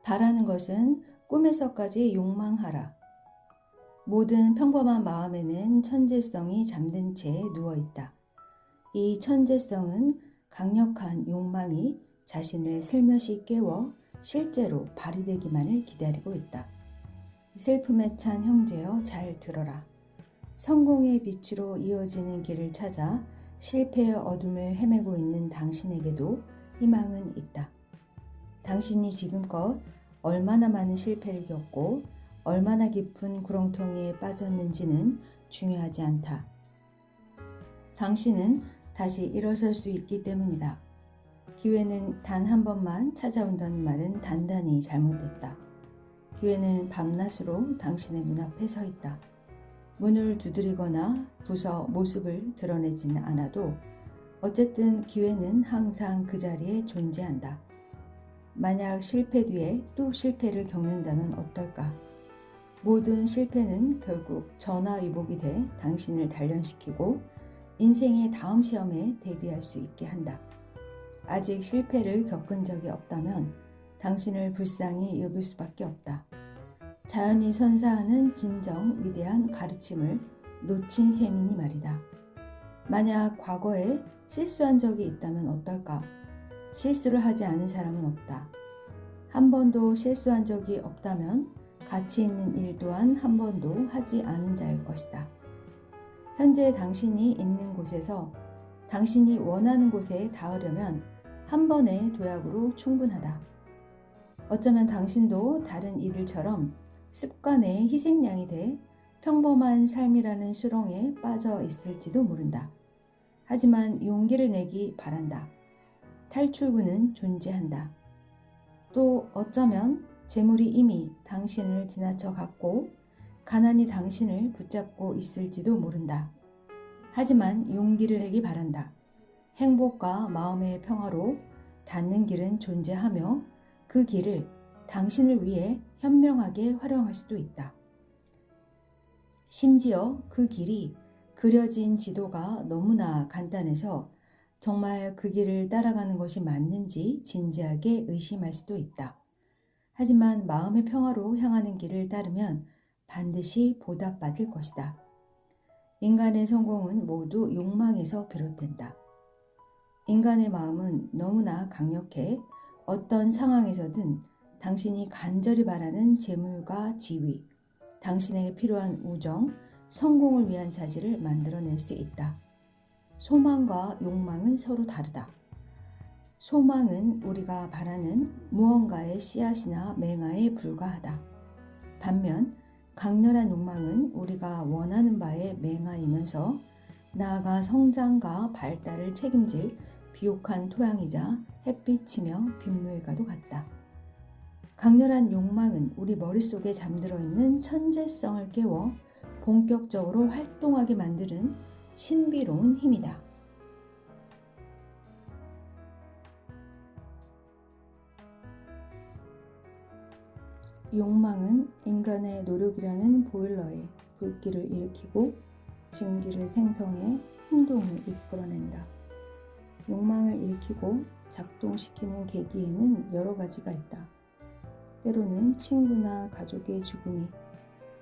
바라는 것은 꿈에서까지 욕망하라. 모든 평범한 마음에는 천재성이 잠든 채 누워있다. 이 천재성은 강력한 욕망이 자신을 슬며시 깨워 실제로 발휘되기만을 기다리고 있다. 슬픔에 찬 형제여 잘 들어라. 성공의 빛으로 이어지는 길을 찾아 실패의 어둠을 헤매고 있는 당신에게도 희망은 있다. 당신이 지금껏 얼마나 많은 실패를 겪고 얼마나 깊은 구렁텅이에 빠졌는지는 중요하지 않다. 당신은 다시 일어설 수 있기 때문이다. 기회는 단 한 번만 찾아온다는 말은 단단히 잘못됐다. 기회는 밤낮으로 당신의 문 앞에 서 있다. 문을 두드리거나 부서 모습을 드러내지는 않아도 어쨌든 기회는 항상 그 자리에 존재한다. 만약 실패 뒤에 또 실패를 겪는다면 어떨까? 모든 실패는 결국 전화위복이 돼 당신을 단련시키고 인생의 다음 시험에 대비할 수 있게 한다. 아직 실패를 겪은 적이 없다면 당신을 불쌍히 여길 수밖에 없다. 자연이 선사하는 진정 위대한 가르침을 놓친 셈이니 말이다. 만약 과거에 실수한 적이 있다면 어떨까? 실수를 하지 않은 사람은 없다. 한 번도 실수한 적이 없다면 가치 있는 일 또한 한 번도 하지 않은 자일 것이다. 현재 당신이 있는 곳에서 당신이 원하는 곳에 닿으려면 한 번의 도약으로 충분하다. 어쩌면 당신도 다른 이들처럼 습관의 희생양이 돼 평범한 삶이라는 수렁에 빠져 있을지도 모른다. 하지만 용기를 내기 바란다. 탈출구는 존재한다. 또 어쩌면 재물이 이미 당신을 지나쳐 갔고 가난이 당신을 붙잡고 있을지도 모른다. 하지만 용기를 내기 바란다. 행복과 마음의 평화로 닿는 길은 존재하며 그 길을 당신을 위해 현명하게 활용할 수도 있다. 심지어 그 길이 그려진 지도가 너무나 간단해서 정말 그 길을 따라가는 것이 맞는지 진지하게 의심할 수도 있다. 하지만 마음의 평화로 향하는 길을 따르면 반드시 보답받을 것이다. 인간의 성공은 모두 욕망에서 비롯된다. 인간의 마음은 너무나 강력해 어떤 상황에서든 당신이 간절히 바라는 재물과 지위, 당신에게 필요한 우정, 성공을 위한 자질을 만들어낼 수 있다. 소망과 욕망은 서로 다르다. 소망은 우리가 바라는 무언가의 씨앗이나 맹아에 불과하다. 반면 강렬한 욕망은 우리가 원하는 바의 맹아이면서 나아가 성장과 발달을 책임질 비옥한 토양이자 햇빛이며 빗물과도 같다. 강렬한 욕망은 우리 머릿속에 잠들어 있는 천재성을 깨워 본격적으로 활동하게 만드는 신비로운 힘이다. 욕망은 인간의 노력이라는 보일러에 불길을 일으키고 증기를 생성해 행동을 이끌어낸다. 욕망을 일으키고 작동시키는 계기에는 여러 가지가 있다. 때로는 친구나 가족의 죽음이,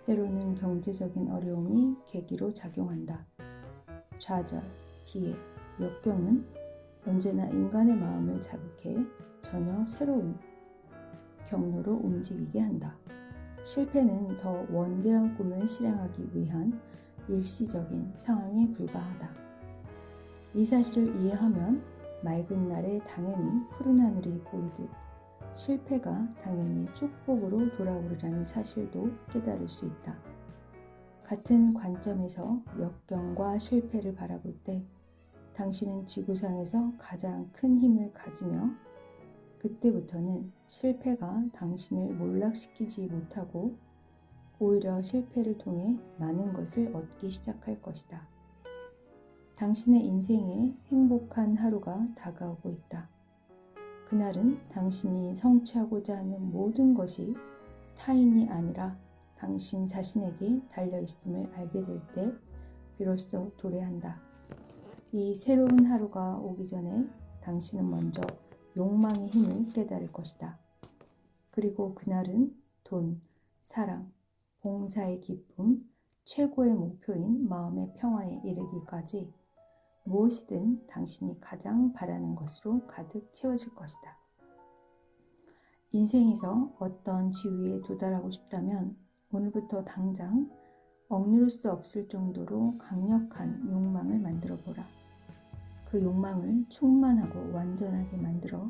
때로는 경제적인 어려움이 계기로 작용한다. 좌절, 비애, 역경은 언제나 인간의 마음을 자극해 전혀 새로운 경로로 움직이게 한다. 실패는 더 원대한 꿈을 실행하기 위한 일시적인 상황에 불과하다. 이 사실을 이해하면 맑은 날에 당연히 푸른 하늘이 보이듯 실패가 당연히 축복으로 돌아오리라는 사실도 깨달을 수 있다. 같은 관점에서 역경과 실패를 바라볼 때 당신은 지구상에서 가장 큰 힘을 가지며 그때부터는 실패가 당신을 몰락시키지 못하고 오히려 실패를 통해 많은 것을 얻기 시작할 것이다. 당신의 인생에 행복한 하루가 다가오고 있다. 그날은 당신이 성취하고자 하는 모든 것이 타인이 아니라 당신 자신에게 달려있음을 알게 될 때 비로소 도래한다. 이 새로운 하루가 오기 전에 당신은 먼저 욕망의 힘을 깨달을 것이다. 그리고 그날은 돈, 사랑, 봉사의 기쁨, 최고의 목표인 마음의 평화에 이르기까지 무엇이든 당신이 가장 바라는 것으로 가득 채워질 것이다. 인생에서 어떤 지위에 도달하고 싶다면 오늘부터 당장 억누를 수 없을 정도로 강력한 욕망을 만들어 보라. 그 욕망을 충만하고 완전하게 만들어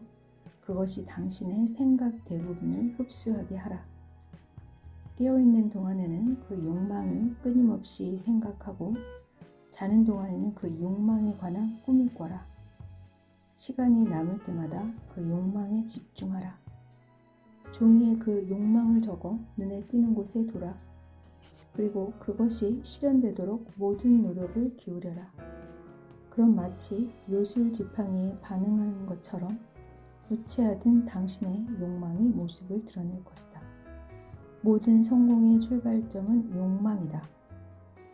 그것이 당신의 생각 대부분을 흡수하게 하라. 깨어있는 동안에는 그 욕망을 끊임없이 생각하고 자는 동안에는 그 욕망에 관한 꿈을 꿔라. 시간이 남을 때마다 그 욕망에 집중하라. 종이에 그 욕망을 적어 눈에 띄는 곳에 둬라. 그리고 그것이 실현되도록 모든 노력을 기울여라. 그럼 마치 요술 지팡이에 반응하는 것처럼 부채하던 당신의 욕망이 모습을 드러낼 것이다. 모든 성공의 출발점은 욕망이다.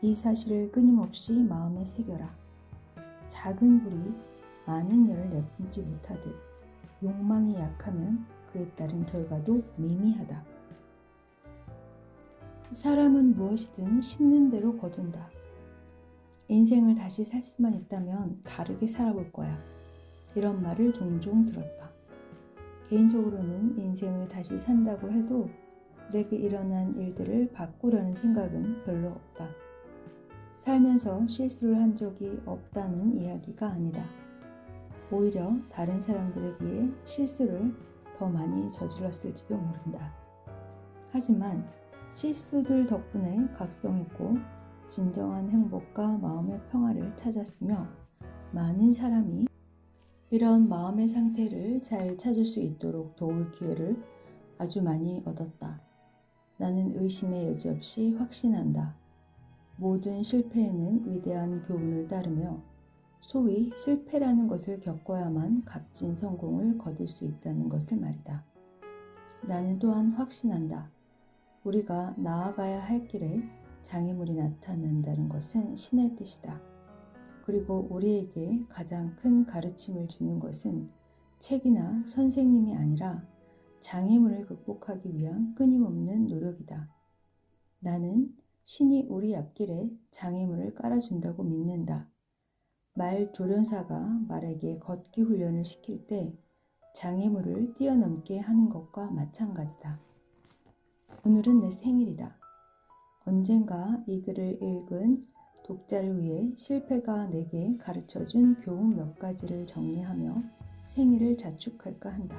이 사실을 끊임없이 마음에 새겨라. 작은 불이 많은 열을 내뿜지 못하듯 욕망이 약하면 그에 따른 결과도 미미하다. 사람은 무엇이든 심는 대로 거둔다. 인생을 다시 살 수만 있다면 다르게 살아볼 거야. 이런 말을 종종 들었다. 개인적으로는 인생을 다시 산다고 해도 내게 일어난 일들을 바꾸려는 생각은 별로 없다. 살면서 실수를 한 적이 없다는 이야기가 아니다. 오히려 다른 사람들에 비해 실수를 더 많이 저질렀을지도 모른다. 하지만 실수들 덕분에 각성했고 진정한 행복과 마음의 평화를 찾았으며 많은 사람이 이런 마음의 상태를 잘 찾을 수 있도록 도울 기회를 아주 많이 얻었다. 나는 의심의 여지 없이 확신한다. 모든 실패에는 위대한 교훈을 따르며 소위 실패라는 것을 겪어야만 값진 성공을 거둘 수 있다는 것을 말이다. 나는 또한 확신한다. 우리가 나아가야 할 길에 장애물이 나타난다는 것은 신의 뜻이다. 그리고 우리에게 가장 큰 가르침을 주는 것은 책이나 선생님이 아니라 장애물을 극복하기 위한 끊임없는 노력이다. 나는 신이 우리 앞길에 장애물을 깔아준다고 믿는다. 말 조련사가 말에게 걷기 훈련을 시킬 때 장애물을 뛰어넘게 하는 것과 마찬가지다. 오늘은 내 생일이다. 언젠가 이 글을 읽은 독자를 위해 실패가 내게 가르쳐준 교훈 몇 가지를 정리하며 생일을 자축할까 한다.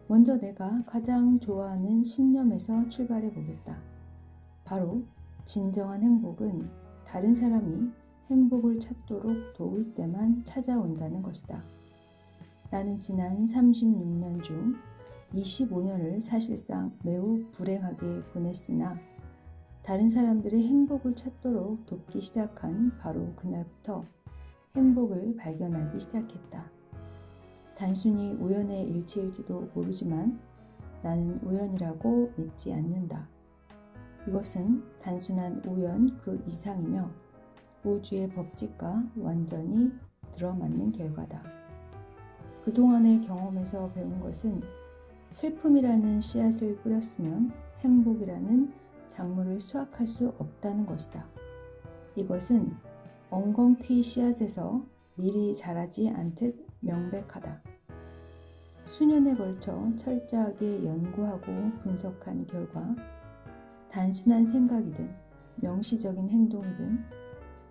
먼저 내가 가장 좋아하는 신념에서 출발해 보겠다. 바로 진정한 행복은 다른 사람이 행복을 찾도록 도울 때만 찾아온다는 것이다. 나는 지난 36년 중 25년을 사실상 매우 불행하게 보냈으나 다른 사람들의 행복을 찾도록 돕기 시작한 바로 그날부터 행복을 발견하기 시작했다. 단순히 우연의 일치일지도 모르지만 나는 우연이라고 믿지 않는다. 이것은 단순한 우연 그 이상이며 우주의 법칙과 완전히 들어맞는 결과다. 그동안의 경험에서 배운 것은 슬픔이라는 씨앗을 뿌렸으면 행복이라는 작물을 수확할 수 없다는 것이다. 이것은 엉겅퀴 씨앗에서 미리 자라지 않듯 명백하다. 수년에 걸쳐 철저하게 연구하고 분석한 결과 단순한 생각이든 명시적인 행동이든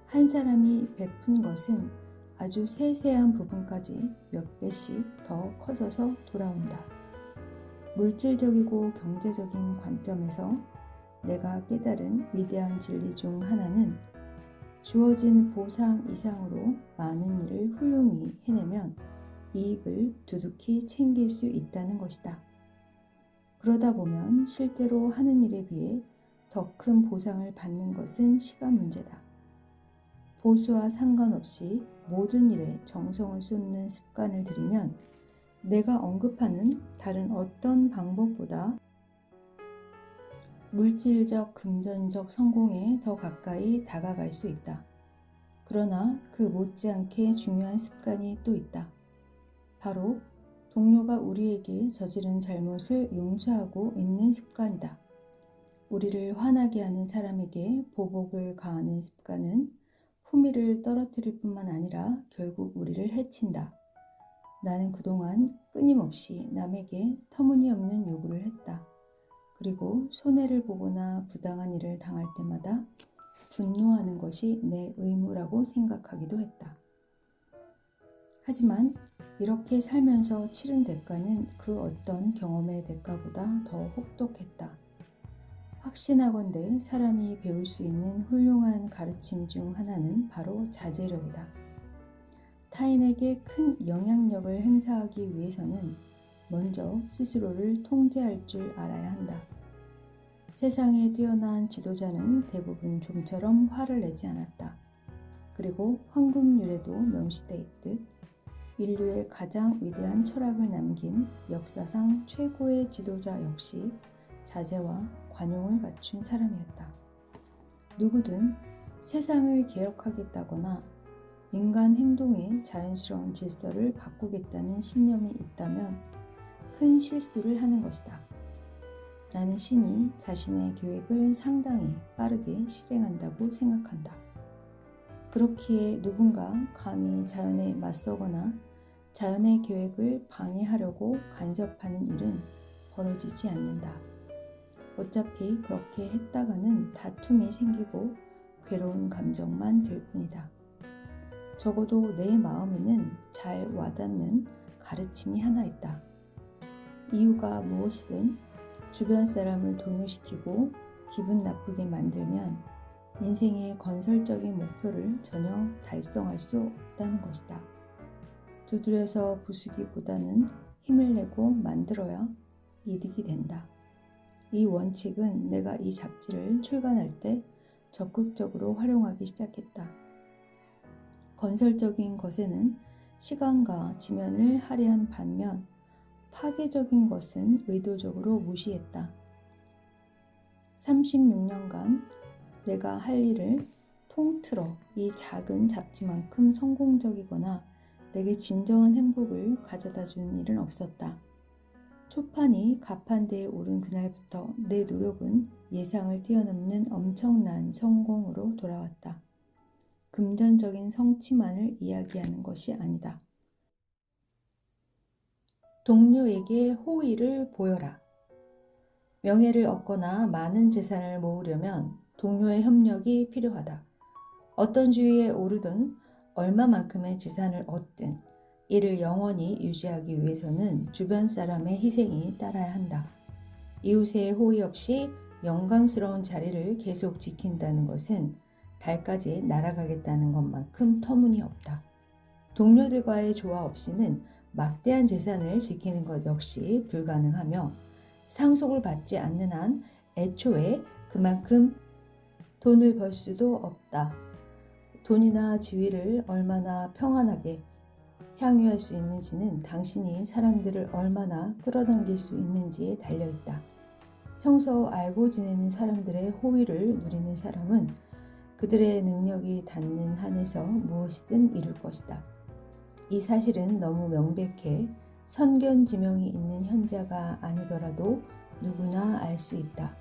한 사람이 베푼 것은 아주 세세한 부분까지 몇 배씩 더 커져서 돌아온다. 물질적이고 경제적인 관점에서 내가 깨달은 위대한 진리 중 하나는 주어진 보상 이상으로 많은 일을 훌륭히 해내면 이익을 두둑히 챙길 수 있다는 것이다. 그러다 보면 실제로 하는 일에 비해 더 큰 보상을 받는 것은 시간 문제다. 보수와 상관없이 모든 일에 정성을 쏟는 습관을 들이면 내가 언급하는 다른 어떤 방법보다 물질적, 금전적 성공에 더 가까이 다가갈 수 있다. 그러나 그 못지않게 중요한 습관이 또 있다. 바로 동료가 우리에게 저지른 잘못을 용서하고 있는 습관이다. 우리를 화나게 하는 사람에게 보복을 가하는 습관은 품위를 떨어뜨릴 뿐만 아니라 결국 우리를 해친다. 나는 그동안 끊임없이 남에게 터무니없는 요구를 했다. 그리고 손해를 보거나 부당한 일을 당할 때마다 분노하는 것이 내 의무라고 생각하기도 했다. 하지만 이렇게 살면서 치른 대가는 그 어떤 경험의 대가보다 더 혹독했다. 확신하건대 사람이 배울 수 있는 훌륭한 가르침 중 하나는 바로 자제력이다. 타인에게 큰 영향력을 행사하기 위해서는 먼저 스스로를 통제할 줄 알아야 한다. 세상에 뛰어난 지도자는 대부분 좀처럼 화를 내지 않았다. 그리고 황금률에도 명시되어 있듯 인류의 가장 위대한 철학을 남긴 역사상 최고의 지도자 역시 자제와 관용을 갖춘 사람이었다. 누구든 세상을 개혁하겠다거나 인간 행동의 자연스러운 질서를 바꾸겠다는 신념이 있다면 큰 실수를 하는 것이다. 나는 신이 자신의 계획을 상당히 빠르게 실행한다고 생각한다. 그렇기에 누군가 감히 자연에 맞서거나 자연의 계획을 방해하려고 간섭하는 일은 벌어지지 않는다. 어차피 그렇게 했다가는 다툼이 생기고 괴로운 감정만 들 뿐이다. 적어도 내 마음에는 잘 와닿는 가르침이 하나 있다. 이유가 무엇이든 주변 사람을 동요시키고 기분 나쁘게 만들면 인생의 건설적인 목표를 전혀 달성할 수 없다는 것이다. 두드려서 부수기보다는 힘을 내고 만들어야 이득이 된다. 이 원칙은 내가 이 잡지를 출간할 때 적극적으로 활용하기 시작했다. 건설적인 것에는 시간과 지면을 할애한 반면 파괴적인 것은 의도적으로 무시했다. 36년간 내가 할 일을 통틀어 이 작은 잡지만큼 성공적이거나 내게 진정한 행복을 가져다 준 일은 없었다. 초판이 가판대에 오른 그날부터 내 노력은 예상을 뛰어넘는 엄청난 성공으로 돌아왔다. 금전적인 성취만을 이야기하는 것이 아니다. 동료에게 호의를 보여라. 명예를 얻거나 많은 재산을 모으려면 동료의 협력이 필요하다. 어떤 주위에 오르든 얼마만큼의 재산을 얻든 이를 영원히 유지하기 위해서는 주변 사람의 희생이 따라야 한다. 이웃의 호의 없이 영광스러운 자리를 계속 지킨다는 것은 달까지 날아가겠다는 것만큼 터무니없다. 동료들과의 조화 없이는 막대한 재산을 지키는 것 역시 불가능하며 상속을 받지 않는 한 애초에 그만큼 돈을 벌 수도 없다. 돈이나 지위를 얼마나 평안하게 향유할 수 있는지는 당신이 사람들을 얼마나 끌어당길 수 있는지에 달려있다. 평소 알고 지내는 사람들의 호의를 누리는 사람은 그들의 능력이 닿는 한에서 무엇이든 이룰 것이다. 이 사실은 너무 명백해 선견지명이 있는 현자가 아니더라도 누구나 알 수 있다.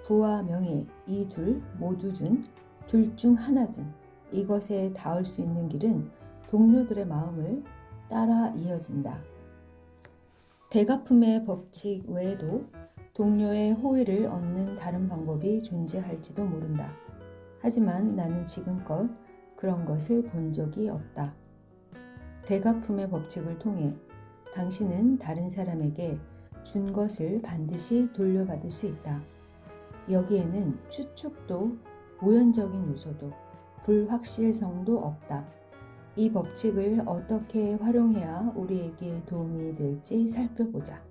부와 명예, 이 둘 모두든 둘 중 하나든 이것에 닿을 수 있는 길은 동료들의 마음을 따라 이어진다. 대가품의 법칙 외에도 동료의 호의를 얻는 다른 방법이 존재할지도 모른다. 하지만 나는 지금껏 그런 것을 본 적이 없다. 대가품의 법칙을 통해 당신은 다른 사람에게 준 것을 반드시 돌려받을 수 있다. 여기에는 추측도 우연적인 요소도 불확실성도 없다. 이 법칙을 어떻게 활용해야 우리에게 도움이 될지 살펴보자.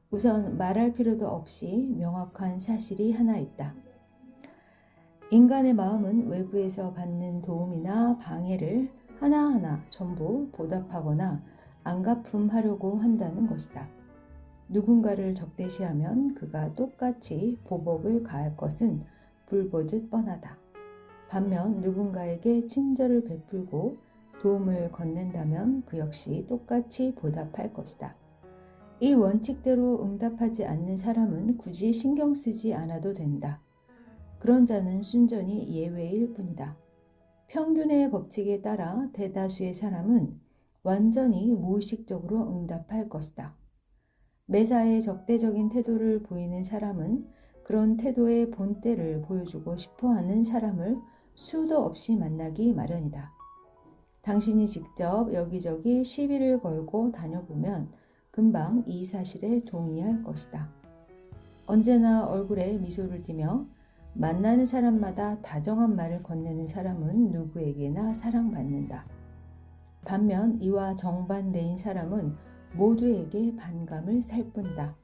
우선 말할 필요도 없이 명확한 사실이 하나 있다. 인간의 마음은 외부에서 받는 도움이나 방해를 하나하나 전부 보답하거나 안갚음하려고 한다는 것이다. 누군가를 적대시하면 그가 똑같이 보복을 가할 것은 불보듯 뻔하다. 반면 누군가에게 친절을 베풀고 도움을 건넨다면 그 역시 똑같이 보답할 것이다. 이 원칙대로 응답하지 않는 사람은 굳이 신경 쓰지 않아도 된다. 그런 자는 순전히 예외일 뿐이다. 평균의 법칙에 따라 대다수의 사람은 완전히 무의식적으로 응답할 것이다. 매사에 적대적인 태도를 보이는 사람은 그런 태도의 본때를 보여주고 싶어하는 사람을 수도 없이 만나기 마련이다. 당신이 직접 여기저기 시비를 걸고 다녀보면 금방 이 사실에 동의할 것이다. 언제나 얼굴에 미소를 띠며 만나는 사람마다 다정한 말을 건네는 사람은 누구에게나 사랑받는다. 반면 이와 정반대인 사람은 모두에게 반감을 살 뿐이다.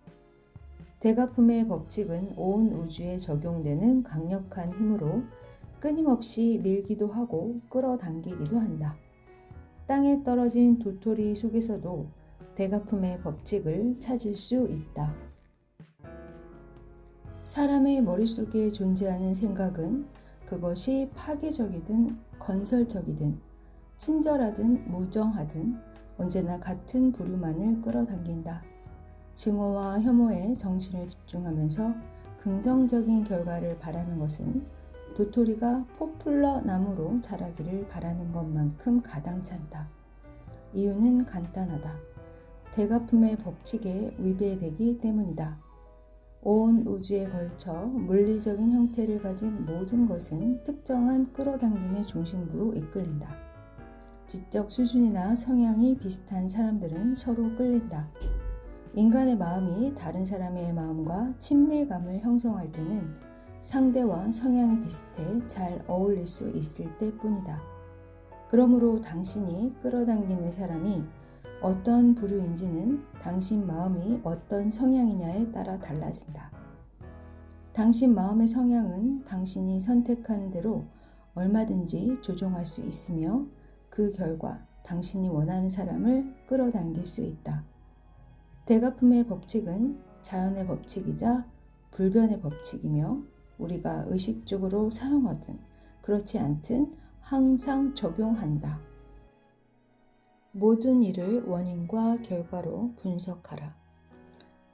대가품의 법칙은 온 우주에 적용되는 강력한 힘으로 끊임없이 밀기도 하고 끌어당기기도 한다. 땅에 떨어진 도토리 속에서도 대가품의 법칙을 찾을 수 있다. 사람의 머릿속에 존재하는 생각은 그것이 파괴적이든 건설적이든 친절하든 무정하든 언제나 같은 부류만을 끌어당긴다. 증오와 혐오에 정신을 집중하면서 긍정적인 결과를 바라는 것은 도토리가 포플러 나무로 자라기를 바라는 것만큼 가당찮다. 이유는 간단하다. 대가품의 법칙에 위배되기 때문이다. 온 우주에 걸쳐 물리적인 형태를 가진 모든 것은 특정한 끌어당김의 중심부로 이끌린다. 지적 수준이나 성향이 비슷한 사람들은 서로 끌린다. 인간의 마음이 다른 사람의 마음과 친밀감을 형성할 때는 상대와 성향이 비슷해 잘 어울릴 수 있을 때뿐이다. 그러므로 당신이 끌어당기는 사람이 어떤 부류인지는 당신 마음이 어떤 성향이냐에 따라 달라진다. 당신 마음의 성향은 당신이 선택하는 대로 얼마든지 조종할 수 있으며 그 결과 당신이 원하는 사람을 끌어당길 수 있다. 대가품의 법칙은 자연의 법칙이자 불변의 법칙이며 우리가 의식적으로 사용하든 그렇지 않든 항상 적용한다. 모든 일을 원인과 결과로 분석하라.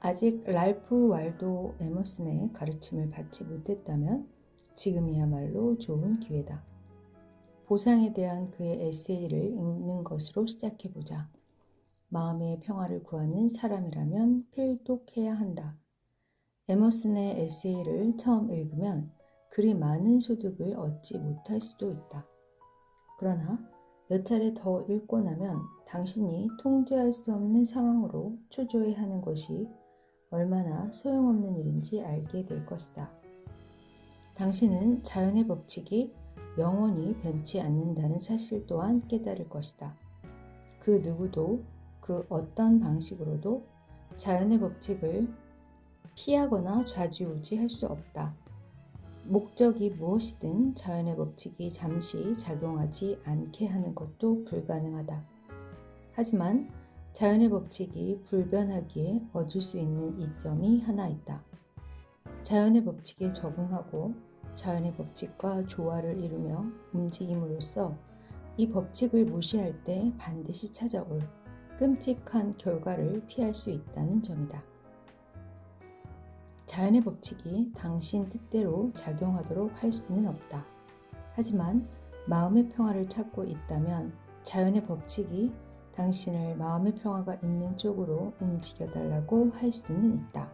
아직 랄프 waldo 에머슨의 가르침을 받지 못했다면 지금이야말로 좋은 기회다. 보상에 대한 그의 에세이를 읽는 것으로 시작해보자. 마음의 평화를 구하는 사람이라면 필독해야 한다. 에머슨의 에세이를 처음 읽으면 그리 많은 소득을 얻지 못할 수도 있다. 그러나 몇 차례 더 읽고 나면 당신이 통제할 수 없는 상황으로 초조해하는 것이 얼마나 소용없는 일인지 알게 될 것이다. 당신은 자연의 법칙이 영원히 변치 않는다는 사실 또한 깨달을 것이다. 그 누구도 그 어떤 방식으로도 자연의 법칙을 피하거나 좌지우지할 수 없다. 목적이 무엇이든 자연의 법칙이 잠시 작용하지 않게 하는 것도 불가능하다. 하지만 자연의 법칙이 불변하기에 얻을 수 있는 이점이 하나 있다. 자연의 법칙에 적응하고 자연의 법칙과 조화를 이루며 움직임으로써 이 법칙을 무시할 때 반드시 찾아올 끔찍한 결과를 피할 수 있다는 점이다. 자연의 법칙이 당신 뜻대로 작용하도록 할 수는 없다. 하지만 마음의 평화를 찾고 있다면 자연의 법칙이 당신을 마음의 평화가 있는 쪽으로 움직여달라고 할 수는 있다.